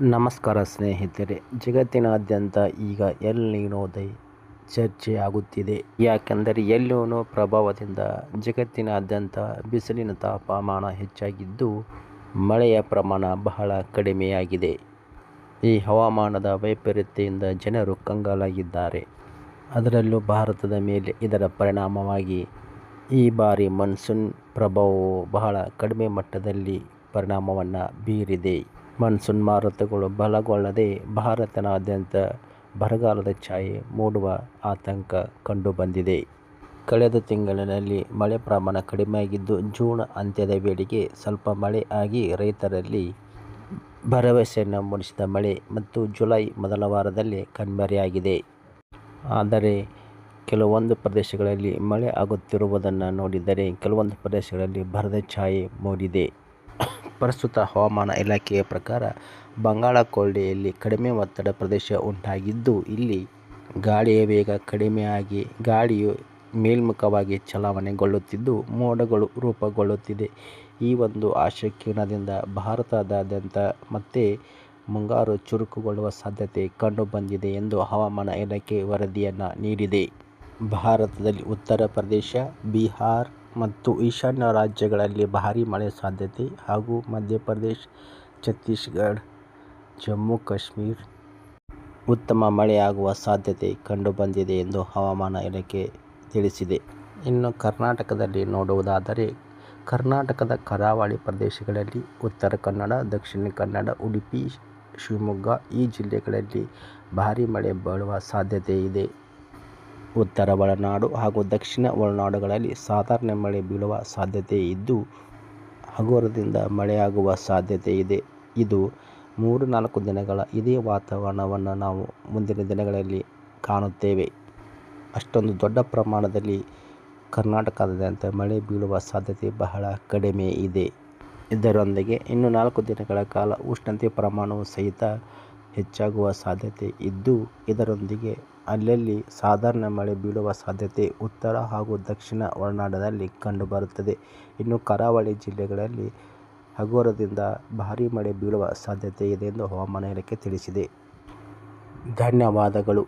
ನಮಸ್ಕಾರ ಸ್ನೇಹಿತರೆ. ಜಗತ್ತಿನಾದ್ಯಂತ ಈಗ ಎಲ್ ನಿನೋದ ಚರ್ಚೆ ಆಗುತ್ತಿದೆ. ಯಾಕೆಂದರೆ ಎಲ್ ನಿನೋ ಪ್ರಭಾವದಿಂದ ಜಗತ್ತಿನಾದ್ಯಂತ ಬಿಸಿಲಿನ ತಾಪಮಾನ ಹೆಚ್ಚಾಗಿದ್ದು ಮಳೆಯ ಪ್ರಮಾಣ ಬಹಳ ಕಡಿಮೆಯಾಗಿದೆ. ಈ ಹವಾಮಾನದ ವೈಪರೀತ್ಯದಿಂದ ಜನರು ಕಂಗಾಲಾಗಿದ್ದಾರೆ. ಅದರಲ್ಲೂ ಭಾರತದ ಮೇಲೆ ಇದರ ಪರಿಣಾಮವಾಗಿ ಈ ಬಾರಿ ಮಾನ್ಸೂನ್ ಪ್ರಭಾವವು ಬಹಳ ಕಡಿಮೆ ಮಟ್ಟದಲ್ಲಿ ಪರಿಣಾಮವನ್ನು ಬೀರಿದೆ. ಮಾನ್ಸೂನ್ ಮಾರುತಗಳು ಬಲಗೊಳ್ಳದೆ ಭಾರತದಾದ್ಯಂತ ಬರಗಾಲದ ಛಾಯೆ ಮೂಡುವ ಆತಂಕ ಕಂಡುಬಂದಿದೆ. ಕಳೆದ ತಿಂಗಳಿನಲ್ಲಿ ಮಳೆ ಪ್ರಮಾಣ ಕಡಿಮೆಯಾಗಿದ್ದು ಜೂನ್ ಅಂತ್ಯದ ವೇಳೆಗೆ ಸ್ವಲ್ಪ ಮಳೆ ಆಗಿ ರೈತರಲ್ಲಿ ಭರವಸೆಯನ್ನು ಮೂಡಿಸಿದ ಮಳೆ ಮತ್ತು ಜುಲೈ ಮೊದಲ ವಾರದಲ್ಲೇ ಕಣ್ಮರೆಯಾಗಿದೆ. ಆದರೆ ಕೆಲವೊಂದು ಪ್ರದೇಶಗಳಲ್ಲಿ ಮಳೆ ಆಗುತ್ತಿರುವುದನ್ನು ನೋಡಿದರೆ ಕೆಲವೊಂದು ಪ್ರದೇಶಗಳಲ್ಲಿ ಬರದ ಛಾಯೆ ಮೂಡಿದೆ. ಪ್ರಸ್ತುತ ಹವಾಮಾನ ಇಲಾಖೆಯ ಪ್ರಕಾರ ಬಂಗಾಳ ಕೊಲ್ಲಿಯಲ್ಲಿ ಕಡಿಮೆ ಒತ್ತಡ ಪ್ರದೇಶ ಉಂಟಾಗಿದ್ದು ಇಲ್ಲಿ ಗಾಳಿಯ ವೇಗ ಕಡಿಮೆಯಾಗಿ ಗಾಳಿಯು ಮೇಲ್ಮುಖವಾಗಿ ಚಲನೆಗೊಳ್ಳುತ್ತಿದ್ದು ಮೋಡಗಳು ರೂಪುಗೊಳ್ಳುತ್ತಿದೆ. ಈ ಒಂದು ಆಶಾಕಿರಣದಿಂದ ಭಾರತದಾದ್ಯಂತ ಮತ್ತೆ ಮುಂಗಾರು ಚುರುಕುಗೊಳ್ಳುವ ಸಾಧ್ಯತೆ ಕಂಡುಬಂದಿದೆ ಎಂದು ಹವಾಮಾನ ಇಲಾಖೆ ವರದಿಯನ್ನು ನೀಡಿದೆ. ಭಾರತದಲ್ಲಿ ಉತ್ತರ ಪ್ರದೇಶ, ಬಿಹಾರ ಮತ್ತು ಈಶಾನ್ಯ ರಾಜ್ಯಗಳಲ್ಲಿ ಭಾರೀ ಮಳೆ ಸಾಧ್ಯತೆ ಹಾಗೂ ಮಧ್ಯಪ್ರದೇಶ, ಛತ್ತೀಸ್ಗಢ, ಜಮ್ಮು ಕಾಶ್ಮೀರ ಉತ್ತಮ ಮಳೆಯಾಗುವ ಸಾಧ್ಯತೆ ಕಂಡುಬಂದಿದೆ ಎಂದು ಹವಾಮಾನ ಇಲಾಖೆ ತಿಳಿಸಿದೆ. ಇನ್ನು ಕರ್ನಾಟಕದಲ್ಲಿ ನೋಡುವುದಾದರೆ ಕರ್ನಾಟಕದ ಕರಾವಳಿ ಪ್ರದೇಶಗಳಲ್ಲಿ ಉತ್ತರ ಕನ್ನಡ, ದಕ್ಷಿಣ ಕನ್ನಡ, ಉಡುಪಿ, ಶಿವಮೊಗ್ಗ ಈ ಜಿಲ್ಲೆಗಳಲ್ಲಿ ಭಾರೀ ಮಳೆ ಬೀಳುವ ಸಾಧ್ಯತೆ ಇದೆ. ಉತ್ತರ ಒಳನಾಡು ಹಾಗೂ ದಕ್ಷಿಣ ಒಳನಾಡುಗಳಲ್ಲಿ ಸಾಧಾರಣ ಮಳೆ ಬೀಳುವ ಸಾಧ್ಯತೆ ಇದ್ದು ಹಗುರದಿಂದ ಮಳೆಯಾಗುವ ಸಾಧ್ಯತೆ ಇದೆ. ಇದು 3-4 ದಿನಗಳ ಇದೇ ವಾತಾವರಣವನ್ನು ನಾವು ಮುಂದಿನ ದಿನಗಳಲ್ಲಿ ಕಾಣುತ್ತೇವೆ. ಅಷ್ಟೊಂದು ದೊಡ್ಡ ಪ್ರಮಾಣದಲ್ಲಿ ಕರ್ನಾಟಕದಾದ್ಯಂತ ಮಳೆ ಬೀಳುವ ಸಾಧ್ಯತೆ ಬಹಳ ಕಡಿಮೆ ಇದೆ. ಇದರೊಂದಿಗೆ ಇನ್ನು 4 ದಿನಗಳ ಕಾಲ ಉಷ್ಣತೆ ಪ್ರಮಾಣವು ಸಹಿತ ಹೆಚ್ಚಾಗುವ ಸಾಧ್ಯತೆ ಇದ್ದು ಇದರೊಂದಿಗೆ ಅಲ್ಲಲ್ಲಿ ಸಾಧಾರಣ ಮಳೆ ಬೀಳುವ ಸಾಧ್ಯತೆ ಉತ್ತರ ಹಾಗೂ ದಕ್ಷಿಣ ಒಳನಾಡಿನಲ್ಲಿ ಕಂಡುಬರುತ್ತದೆ. ಇನ್ನು ಕರಾವಳಿ ಜಿಲ್ಲೆಗಳಲ್ಲಿ ಹಗುರದಿಂದ ಭಾರೀ ಮಳೆ ಬೀಳುವ ಸಾಧ್ಯತೆ ಇದೆ ಎಂದು ಹವಾಮಾನ ಇಲಾಖೆ ತಿಳಿಸಿದೆ. ಧನ್ಯವಾದಗಳು.